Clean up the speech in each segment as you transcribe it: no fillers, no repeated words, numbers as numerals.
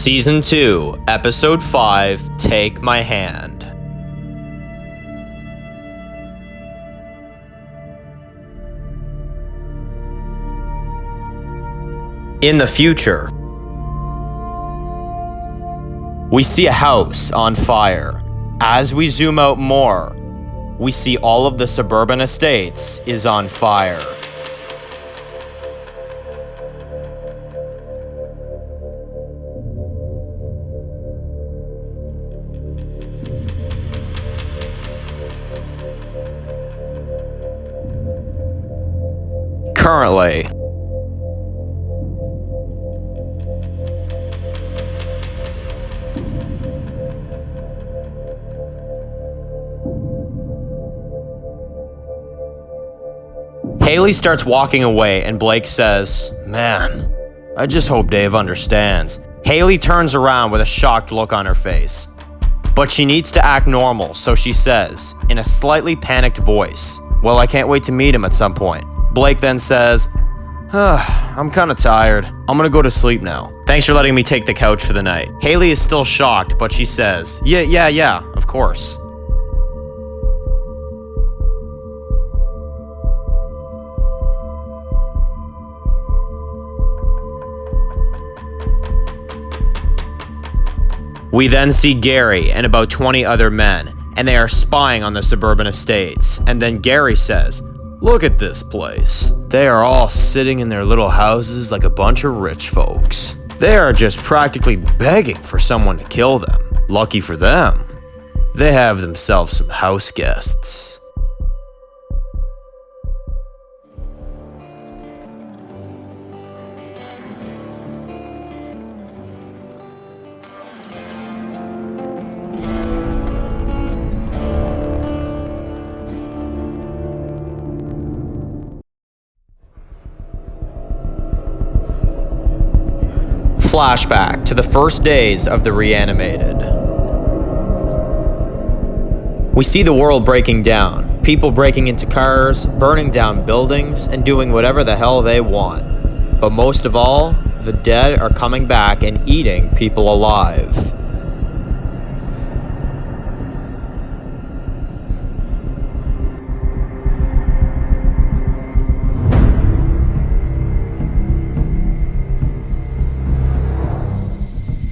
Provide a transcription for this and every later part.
Season 2, Episode 5, Take My Hand. In the future, we see a house on fire. As we zoom out more, we see all of the suburban estates is on fire. Currently, Haley starts walking away and Blake says, "Man, I just hope Dave understands." Haley turns around with a shocked look on her face. But she needs to act normal, so she says, in a slightly panicked voice, "Well, I can't wait to meet him at some point." Blake then says, "I'm kinda tired. I'm gonna go to sleep now. Thanks for letting me take the couch for the night." Haley is still shocked, but she says, Yeah, of course." We then see Gary and about 20 other men, and they are spying on the suburban estates. And then Gary says, "Look at this place. They are all sitting in their little houses like a bunch of rich folks. They are just practically begging for someone to kill them. Lucky for them, they have themselves some house guests." Flashback to the first days of the Reanimated. We see the world breaking down, people breaking into cars, burning down buildings, and doing whatever the hell they want. But most of all, the dead are coming back and eating people alive.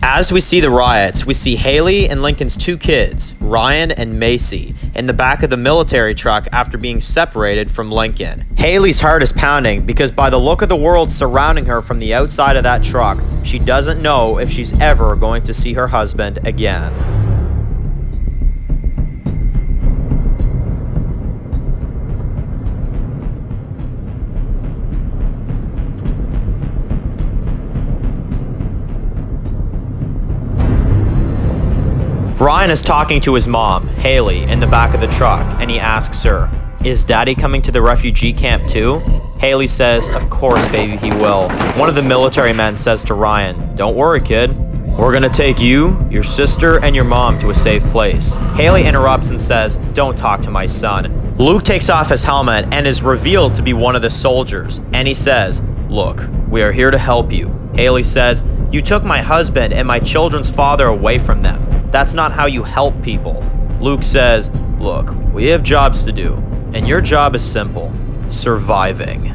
As we see the riots, we see Haley and Lincoln's two kids, Ryan and Macy, in the back of the military truck after being separated from Lincoln. Haley's heart is pounding because by the look of the world surrounding her from the outside of that truck, she doesn't know if she's ever going to see her husband again. Ryan is talking to his mom, Haley, in the back of the truck, and he asks her, "Is Daddy coming to the refugee camp too?" Haley says, "Of course, baby, he will." One of the military men says to Ryan, "Don't worry, kid. We're gonna take you, your sister, and your mom to a safe place." Haley interrupts and says, "Don't talk to my son." Luke takes off his helmet and is revealed to be one of the soldiers, and he says, "Look, we are here to help you." Haley says, "You took my husband and my children's father away from them. That's not how you help people." Luke says, "Look, we have jobs to do, and your job is simple: surviving."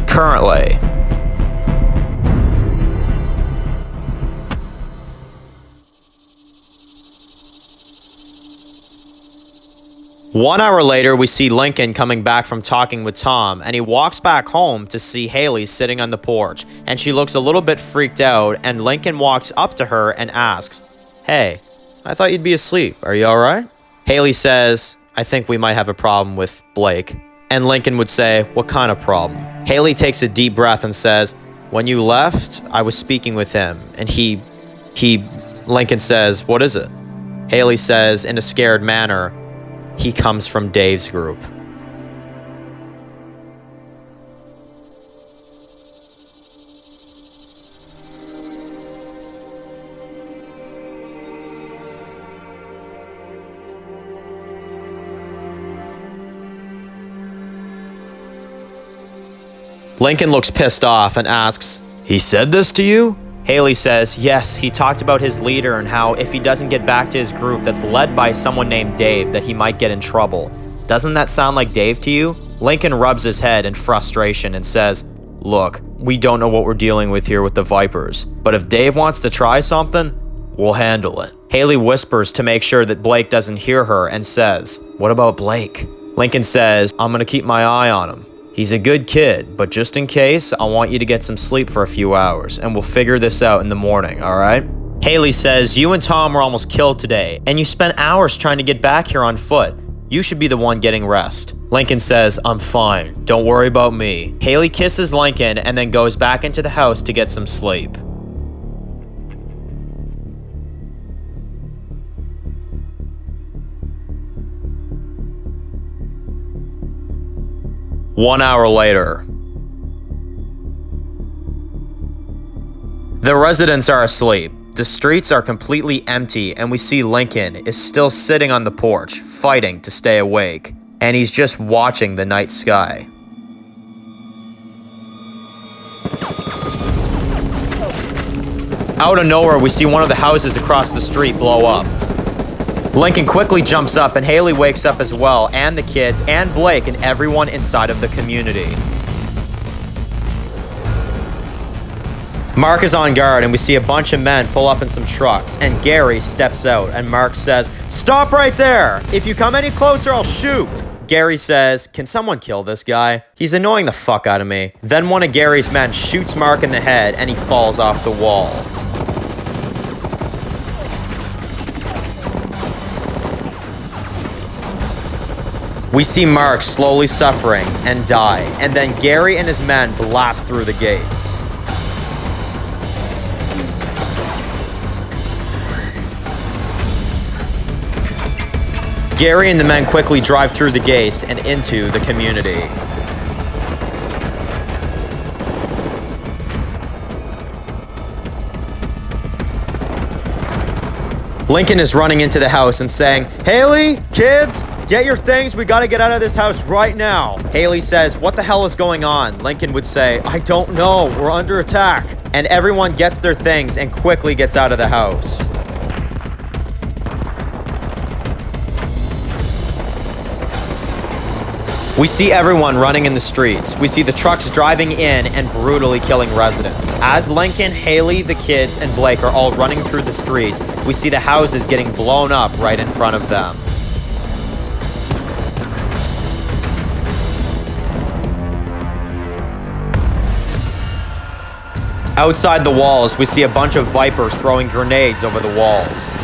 Currently, one hour later, we see Lincoln coming back from talking with Tom, and he walks back home to see Haley sitting on the porch, and she looks a little bit freaked out, and Lincoln walks up to her and asks, "Hey, I thought you'd be asleep. Are you all right?" Haley says, "I think we might have a problem with Blake." And Lincoln would say, "What kind of problem?" Haley takes a deep breath and says, "When you left, I was speaking with him, and Lincoln says, "What is it?" Haley says, in a scared manner, "He comes from Dave's group." Lincoln looks pissed off and asks, "He said this to you?" Haley says, yes, he talked about his leader and how if he doesn't get back to his group that's led by someone named Dave, that he might get in trouble. Doesn't that sound like Dave to you? Lincoln rubs his head in frustration and says, look, we don't know what we're dealing with here with the Vipers, but if Dave wants to try something, we'll handle it. Haley whispers to make sure that Blake doesn't hear her and says, what about Blake? Lincoln says, I'm gonna keep my eye on him. He's a good kid, but just in case, I want you to get some sleep for a few hours, and we'll figure this out in the morning, alright? Haley says, you and Tom were almost killed today, and you spent hours trying to get back here on foot. You should be the one getting rest. Lincoln says, I'm fine. Don't worry about me. Haley kisses Lincoln and then goes back into the house to get some sleep. One hour later. The residents are asleep. The streets are completely empty and we see Lincoln is still sitting on the porch, fighting to stay awake. And he's just watching the night sky. Out of nowhere, we see one of the houses across the street blow up. Lincoln quickly jumps up and Haley wakes up as well, and the kids, and Blake, and everyone inside of the community. Mark is on guard and we see a bunch of men pull up in some trucks, and Gary steps out and Mark says, stop right there! If you come any closer, I'll shoot! Gary says, can someone kill this guy? He's annoying the fuck out of me. Then one of Gary's men shoots Mark in the head and he falls off the wall. We see Mark slowly suffering and die, and then Gary and his men blast through the gates. Gary and the men quickly drive through the gates and into the community. Lincoln is running into the house and saying, Haley, kids, get your things, we gotta get out of this house right now. Haley says, what the hell is going on? Lincoln would say, I don't know, we're under attack. And everyone gets their things and quickly gets out of the house. We see everyone running in the streets. We see the trucks driving in and brutally killing residents. As Lincoln, Haley, the kids, and Blake are all running through the streets, we see the houses getting blown up right in front of them. Outside the walls, we see a bunch of Vipers throwing grenades over the walls.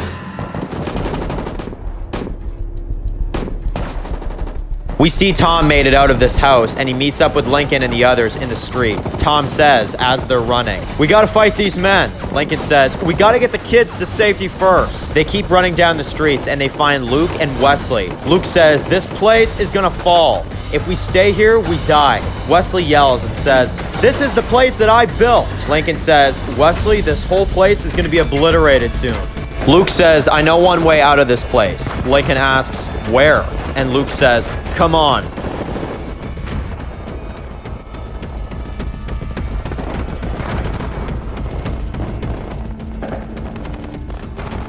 We see Tom made it out of this house, and he meets up with Lincoln and the others in the street. Tom says, as they're running, we gotta fight these men. Lincoln says, we gotta get the kids to safety first. They keep running down the streets, and they find Luke and Wesley. Luke says, this place is gonna fall. If we stay here, we die. Wesley yells and says, this is the place that I built. Lincoln says, Wesley, this whole place is gonna be obliterated soon. Luke says, I know one way out of this place. Lincoln asks, where? And Luke says, come on.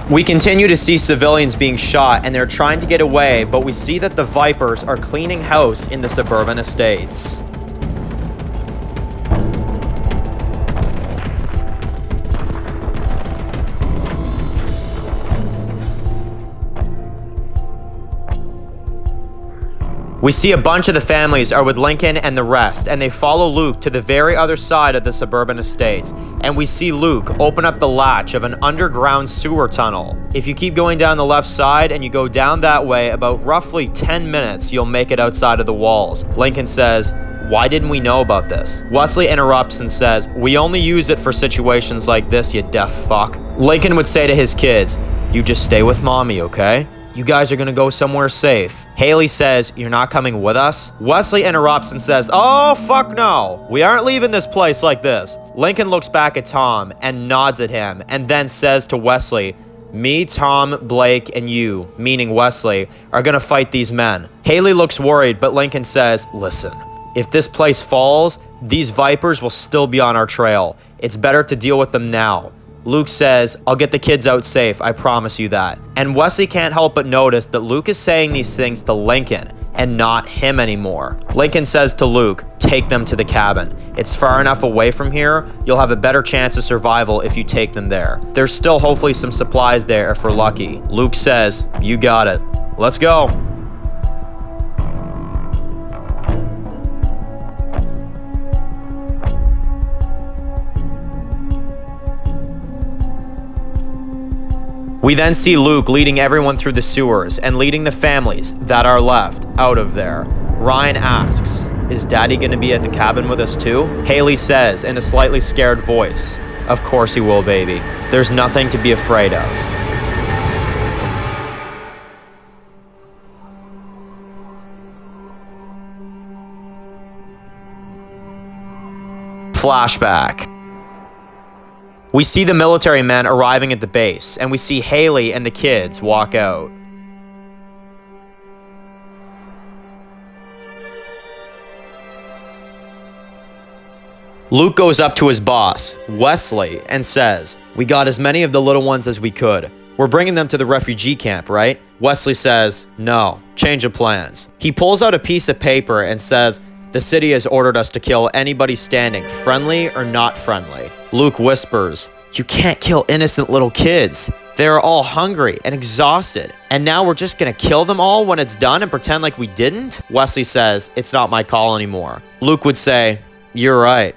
We continue to see civilians being shot and they're trying to get away, but we see that the Vipers are cleaning house in the suburban estates. We see a bunch of the families are with Lincoln and the rest, and they follow Luke to the very other side of the suburban estates. And we see Luke open up the latch of an underground sewer tunnel. If you keep going down the left side and you go down that way, about roughly 10 minutes, you'll make it outside of the walls. Lincoln says, why didn't we know about this? Wesley interrupts and says, we only use it for situations like this, you deaf fuck. Lincoln would say to his kids, you just stay with mommy, okay? You guys are gonna go somewhere safe. Haley says, you're not coming with us? Wesley interrupts and says, oh, fuck no. We aren't leaving this place like this. Lincoln looks back at Tom and nods at him and then says to Wesley, me, Tom, Blake, and you, meaning Wesley, are gonna fight these men. Haley looks worried, but Lincoln says, listen, If this place falls, these vipers will still be on our trail. It's better to deal with them now. Luke says, I'll get the kids out safe, I promise you that. And Wesley can't help but notice that Luke is saying these things to Lincoln and not him anymore. Lincoln says to Luke, take them to the cabin. It's far enough away from here, you'll have a better chance of survival if you take them there. There's still hopefully some supplies there if we're lucky. Luke says, you got it. Let's go. We then see Luke leading everyone through the sewers and leading the families that are left out of there. Ryan asks, is Daddy gonna be at the cabin with us too? Haley says in a slightly scared voice, of course he will, baby. There's nothing to be afraid of. Flashback. We see the military men arriving at the base, and we see Haley and the kids walk out. Luke goes up to his boss, Wesley, and says, we got as many of the little ones as we could. We're bringing them to the refugee camp, right? Wesley says, no, change of plans. He pulls out a piece of paper and says, the city has ordered us to kill anybody standing, friendly or not friendly. Luke whispers, you can't kill innocent little kids. They're all hungry and exhausted. And now we're just gonna kill them all when it's done and pretend like we didn't? Wesley says, it's not my call anymore. Luke would say, you're right.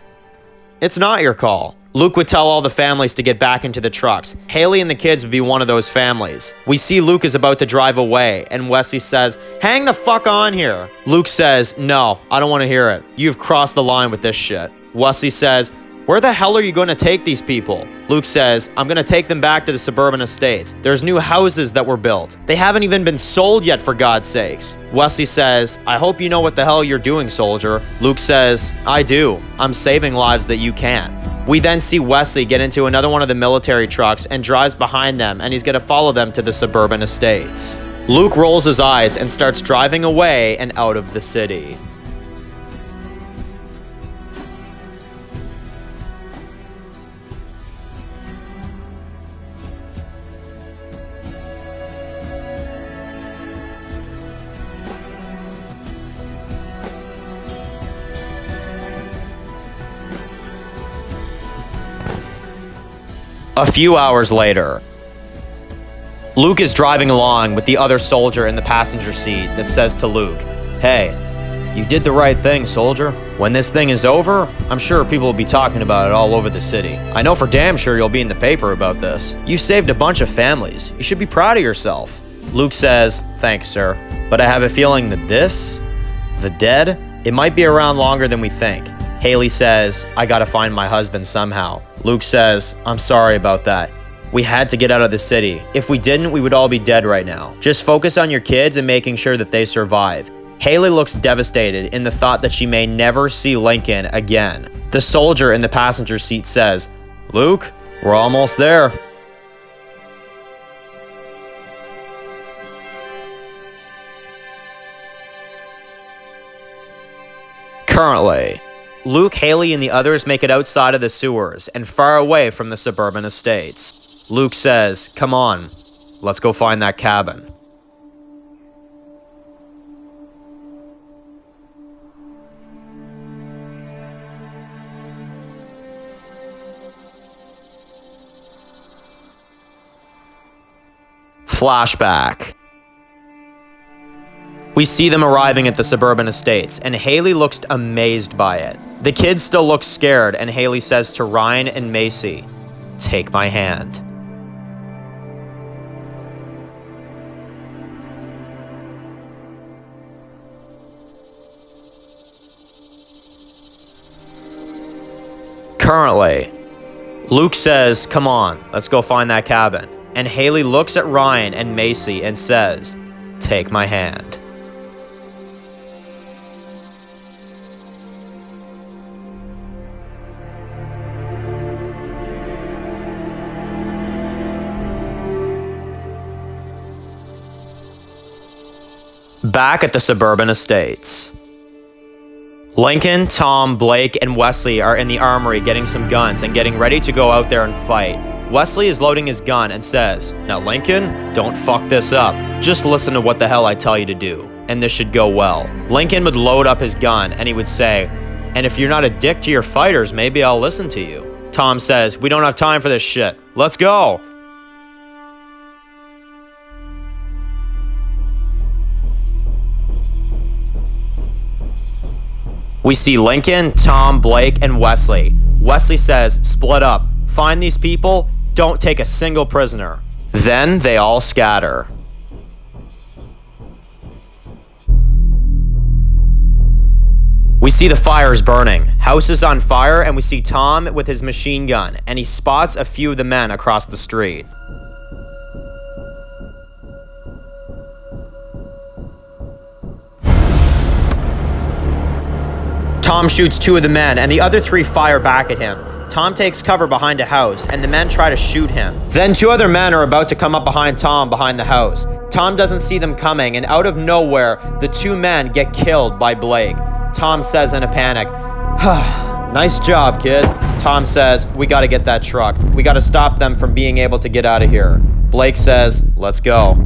It's not your call. Luke would tell all the families to get back into the trucks. Haley and the kids would be one of those families. We see Luke is about to drive away, and Wesley says, hang the fuck on here. Luke says, no, I don't want to hear it. You've crossed the line with this shit. Wesley says, where the hell are you going to take these people? Luke says, I'm going to take them back to the suburban estates. There's new houses that were built. They haven't even been sold yet, for God's sakes. Wesley says, I hope you know what the hell you're doing, soldier. Luke says, I do. I'm saving lives that you can't. We then see Wesley get into another one of the military trucks and drives behind them, and he's going to follow them to the suburban estates. Luke rolls his eyes and starts driving away and out of the city. A few hours later, Luke is driving along with the other soldier in the passenger seat that says to Luke, hey, you did the right thing, soldier. When this thing is over, I'm sure people will be talking about it all over the city. I know for damn sure you'll be in the paper about this. You saved a bunch of families. You should be proud of yourself. Luke says, thanks, sir. But I have a feeling that the dead, it might be around longer than we think. Haley says, I gotta find my husband somehow. Luke says, I'm sorry about that. We had to get out of the city. If we didn't, we would all be dead right now. Just focus on your kids and making sure that they survive. Haley looks devastated in the thought that she may never see Lincoln again. The soldier in the passenger seat says, Luke, we're almost there. Currently, Luke, Haley, and the others make it outside of the sewers and far away from the suburban estates. Luke says, come on, let's go find that cabin. Flashback. We see them arriving at the suburban estates, and Haley looks amazed by it. The kids still look scared, and Haley says to Ryan and Macy, take my hand. Currently, Luke says, come on, let's go find that cabin. And Haley looks at Ryan and Macy and says, take my hand. Back at the suburban estates, Lincoln, Tom, Blake, and Wesley are in the armory getting some guns and getting ready to go out there and fight. Wesley is loading his gun and says, "Now Lincoln, don't fuck this up. Just listen to what the hell I tell you to do, and this should go well." Lincoln would load up his gun and he would say, "And if you're not a dick to your fighters, maybe I'll listen to you." Tom says, "We don't have time for this shit. Let's go." We see Lincoln, Tom, Blake, and Wesley. Wesley says, "Split up. Find these people. Don't take a single prisoner." Then they all scatter. We see the fires burning. House is on fire, and we see Tom with his machine gun, and he spots a few of the men across the street. Tom shoots 2 of the men, and the other 3 fire back at him. Tom takes cover behind a house, and the men try to shoot him. Then 2 other men are about to come up behind Tom behind the house. Tom doesn't see them coming, and out of nowhere, the 2 men get killed by Blake. Tom says in a panic, "Nice job, kid." Tom says, "We gotta get that truck. We gotta stop them from being able to get out of here." Blake says, "Let's go."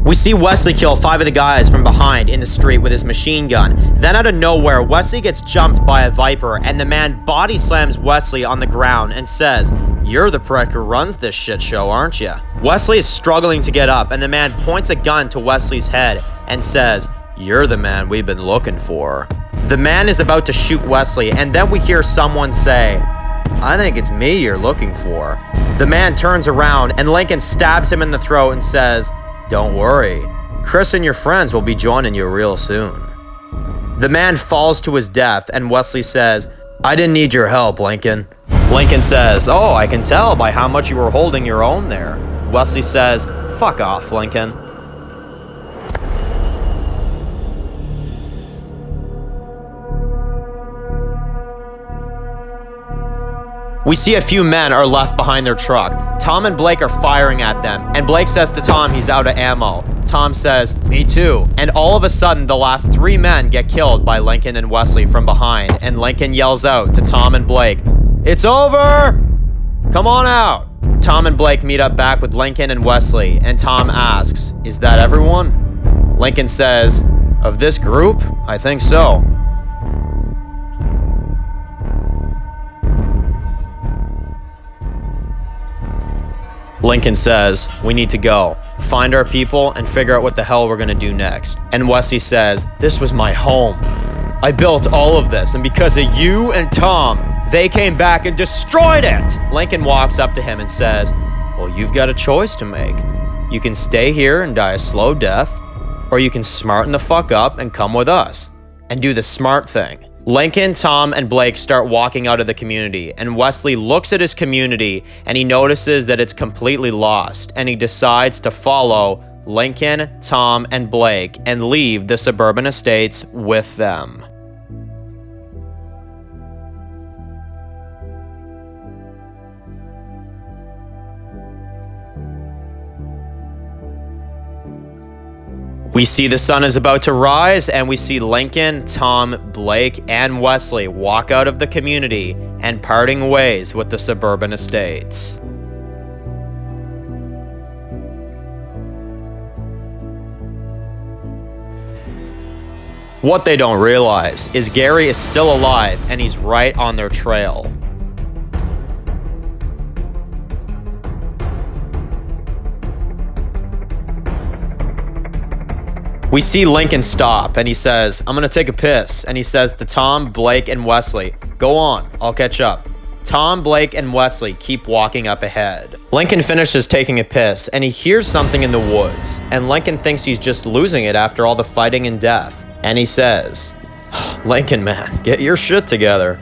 We see Wesley kill 5 of the guys from behind in the street with his machine gun. Then out of nowhere, Wesley gets jumped by a Viper, and the man body slams Wesley on the ground and says, "You're the prick who runs this shit show, aren't you?" Wesley is struggling to get up, and the man points a gun to Wesley's head and says, "You're the man we've been looking for." The man is about to shoot Wesley, and then we hear someone say, "I think it's me you're looking for." The man turns around, and Lincoln stabs him in the throat and says, "Don't worry, Chris and your friends will be joining you real soon." The man falls to his death, and Wesley says, "I didn't need your help, Lincoln." Lincoln says, "Oh, I can tell by how much you were holding your own there." Wesley says, "Fuck off, Lincoln." We see a few men are left behind their truck. Tom and Blake are firing at them, and Blake says to Tom he's out of ammo. Tom says, "Me too." And all of a sudden, the last 3 men get killed by Lincoln and Wesley from behind, and Lincoln yells out to Tom and Blake, "It's over! Come on out!" Tom and Blake meet up back with Lincoln and Wesley, and Tom asks, "Is that everyone?" Lincoln says, "Of this group, I think so." Lincoln says, "We need to go, find our people, and figure out what the hell we're gonna do next." And Wesley says, "This was my home. I built all of this, and because of you and Tom, they came back and destroyed it." Lincoln walks up to him and says, "Well, you've got a choice to make. You can stay here and die a slow death, or you can smarten the fuck up and come with us and do the smart thing." Lincoln, Tom, and Blake start walking out of the community, and Wesley looks at his community and he notices that it's completely lost, and he decides to follow Lincoln, Tom, and Blake and leave the suburban estates with them. We see the sun is about to rise, and we see Lincoln, Tom, Blake, and Wesley walk out of the community and parting ways with the suburban estates. What they don't realize is Gary is still alive, and he's right on their trail. We see Lincoln stop, and he says, "I'm gonna take a piss." And he says to Tom, Blake, and Wesley, "Go on, I'll catch up." Tom, Blake, and Wesley keep walking up ahead. Lincoln finishes taking a piss, and he hears something in the woods. And Lincoln thinks he's just losing it after all the fighting and death. And he says, "Lincoln, man, get your shit together."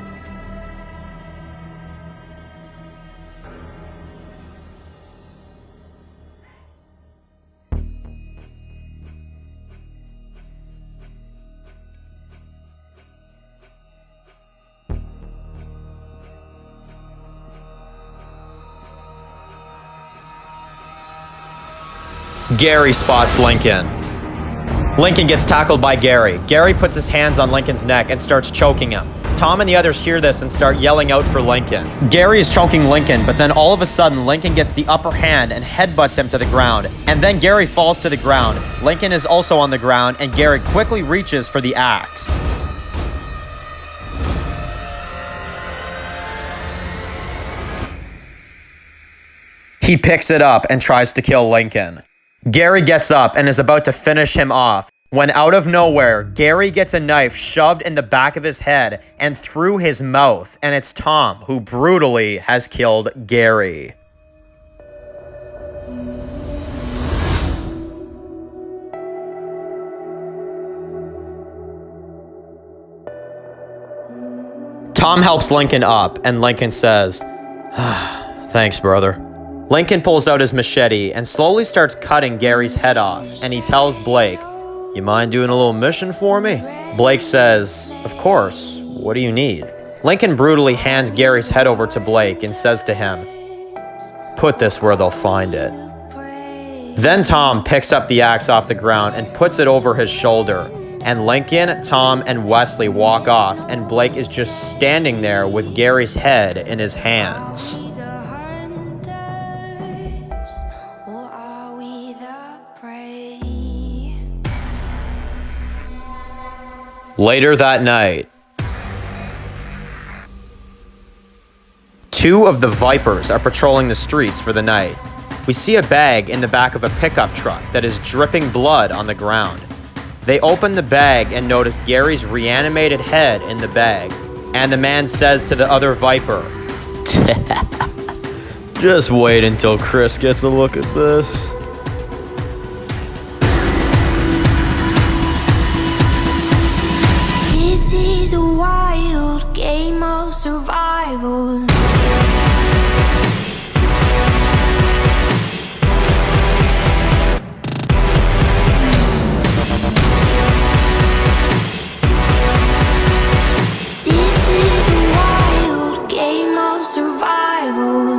Gary spots Lincoln. Lincoln gets tackled by Gary. Gary puts his hands on Lincoln's neck and starts choking him. Tom and the others hear this and start yelling out for Lincoln. Gary is choking Lincoln, but then all of a sudden, Lincoln gets the upper hand and headbutts him to the ground. And then Gary falls to the ground. Lincoln is also on the ground, and Gary quickly reaches for the axe. He picks it up and tries to kill Lincoln. Gary gets up and is about to finish him off when out of nowhere, Gary gets a knife shoved in the back of his head and through his mouth, and it's Tom who brutally has killed Gary. Tom helps Lincoln up, and Lincoln says, "Thanks, brother." Lincoln pulls out his machete and slowly starts cutting Gary's head off, and he tells Blake, "You mind doing a little mission for me?" Blake says, "Of course, what do you need?" Lincoln brutally hands Gary's head over to Blake and says to him, "Put this where they'll find it." Then Tom picks up the axe off the ground and puts it over his shoulder, and Lincoln, Tom, and Wesley walk off, and Blake is just standing there with Gary's head in his hands. Later that night, two of the Vipers are patrolling the streets for the night. We see a bag in the back of a pickup truck that is dripping blood on the ground. They open the bag and notice Gary's reanimated head in the bag, and the man says to the other Viper, "Just wait until Chris gets a look at this." This is a wild game of survival. This is a wild game of survival.